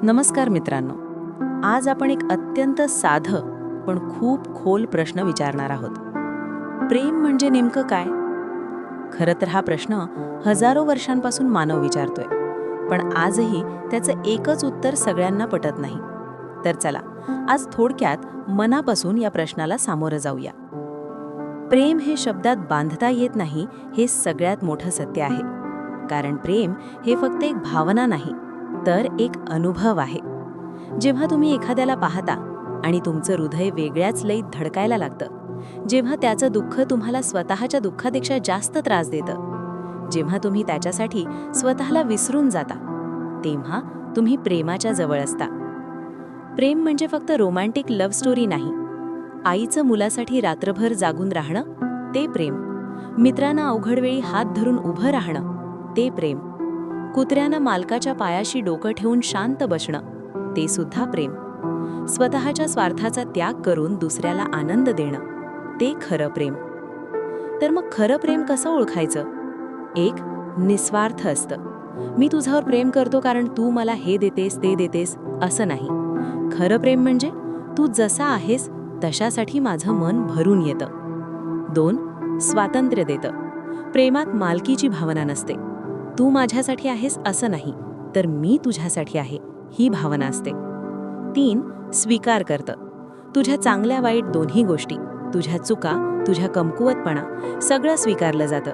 नमस्कार मित्रांनो. आज आपण एक अत्यंत साधं पण खूप खोल प्रश्न विचारणार आहोत. प्रेम म्हणजे नेमकं काय? खरं तर हा प्रश्न हजारो वर्षांपासून मानव विचारतोय, पण आजही त्याचं एकच उत्तर सगळ्यांना पटत नाही. तर चला, आज थोडक्यात मनापासून या प्रश्नाला सामोरं जाऊया. प्रेम हे शब्दात बांधता येत नाही, हे सगळ्यात मोठं सत्य आहे. कारण प्रेम हे फक्त एक भावना नाही, तर एक अनुभव आहे. जेव्हा तुम्ही एखाद्याला पाहता आणि तुमचं हृदय वेगळ्याच लयीत धडकायला लागतं, जेव्हा त्याचं दुःख तुम्हाला स्वतःच्या दुःखापेक्षा जास्त त्रास देतं, जेव्हा तुम्ही त्याच्यासाठी स्वतःला विसरून जाता, तेव्हा तुम्ही प्रेमाच्या जवळ असता. प्रेम म्हणजे फक्त रोमॅन्टिक लव्ह स्टोरी नाही. आईचं मुलासाठी रात्रभर जागून राहणं, ते प्रेम. मित्रांना अवघड वेळी हात धरून उभं राहणं, ते प्रेम. कुत्र्यानं मालकाच्या पायाशी डोकं ठेवून शांत बसणं, ते सुद्धा प्रेम. स्वतःच्या स्वार्थाचा त्याग करून दुसऱ्याला आनंद देणं, ते खरं प्रेम. तर मग खरं प्रेम कसं ओळखायचं? एक निस्वार्थ असतं. मी तुझ्यावर प्रेम करतो कारण तू मला हे देतेस ते देतेस असं नाही. खरं प्रेम म्हणजे तू जसा आहेस तशासाठी माझं मन भरून येतं. दोन स्वातंत्र्य देतं. प्रेमात मालकीची भावना नसते. तू माझ्यासाठी आहेस असं नाही, तर मी तुझ्यासाठी आहे ही भावना असते. तीन स्वीकार करतं. तुझ्या चांगल्या वाईट दोन्ही गोष्टी, तुझ्या चुका, तुझ्या कमकुवतपणा, सगळं स्वीकारलं जातं.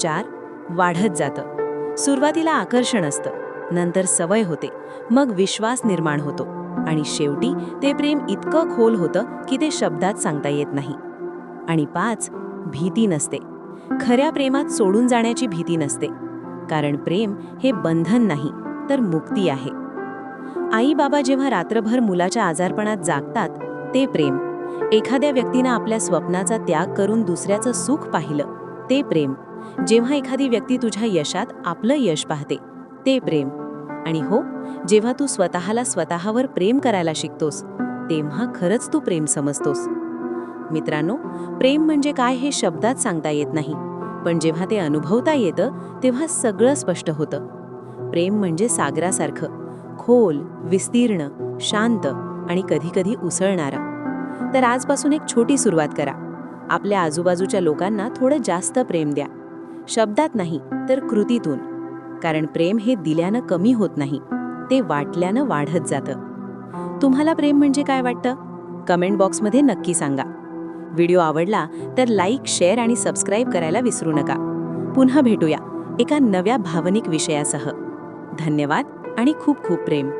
चार वाढत जातं. सुरुवातीला आकर्षण असतं, नंतर सवय होते, मग विश्वास निर्माण होतो आणि शेवटी ते प्रेम इतकं खोल होतं की ते शब्दात सांगता येत नाही. आणि पाच भीती नसते. खऱ्या प्रेमात सोडून जाण्याची भीती नसते, कारण प्रेम हे बंधन नाही तर मुक्ती आहे. आई बाबा जेव्हा रात्रभर मुलाच्या आजारपणात जागतात, ते प्रेम. एखाद्या व्यक्तीनं आपल्या स्वप्नाचा त्याग करून दुसऱ्याचं सुख पाहिलं, ते प्रेम. जेव्हा एखादी व्यक्ती तुझ्या यशात आपलं यश पाहते, ते प्रेम. आणि हो, जेव्हा तू स्वतःला स्वतःवर प्रेम करायला शिकतोस, तेव्हा खरंच तू प्रेम समजतोस. मित्रांनो, प्रेम म्हणजे काय हे शब्दात सांगता येत नाही, पण जेव्हा ते अनुभवता येतं तेव्हा सगळं स्पष्ट होतं. प्रेम म्हणजे सागरासारखं खोल, विस्तीर्ण, शांत आणि कधीकधी उसळणारं. तर आजपासून एक छोटी सुरुवात करा. आपल्या आजूबाजूच्या लोकांना थोडं जास्त प्रेम द्या. शब्दात नाही तर कृतीतून. कारण प्रेम हे दिल्यानं कमी होत नाही, ते वाटल्यानं वाढत जातं. तुम्हाला प्रेम म्हणजे काय वाटतं? कमेंट बॉक्समध्ये नक्की सांगा. व्हिडिओ आवडला तर लाईक, शेअर आणि सबस्क्राईब करायला विसरू नका. पुन्हा भेटूया एका नव्या भावनिक विषयासह. धन्यवाद आणि खूप खूप प्रेम.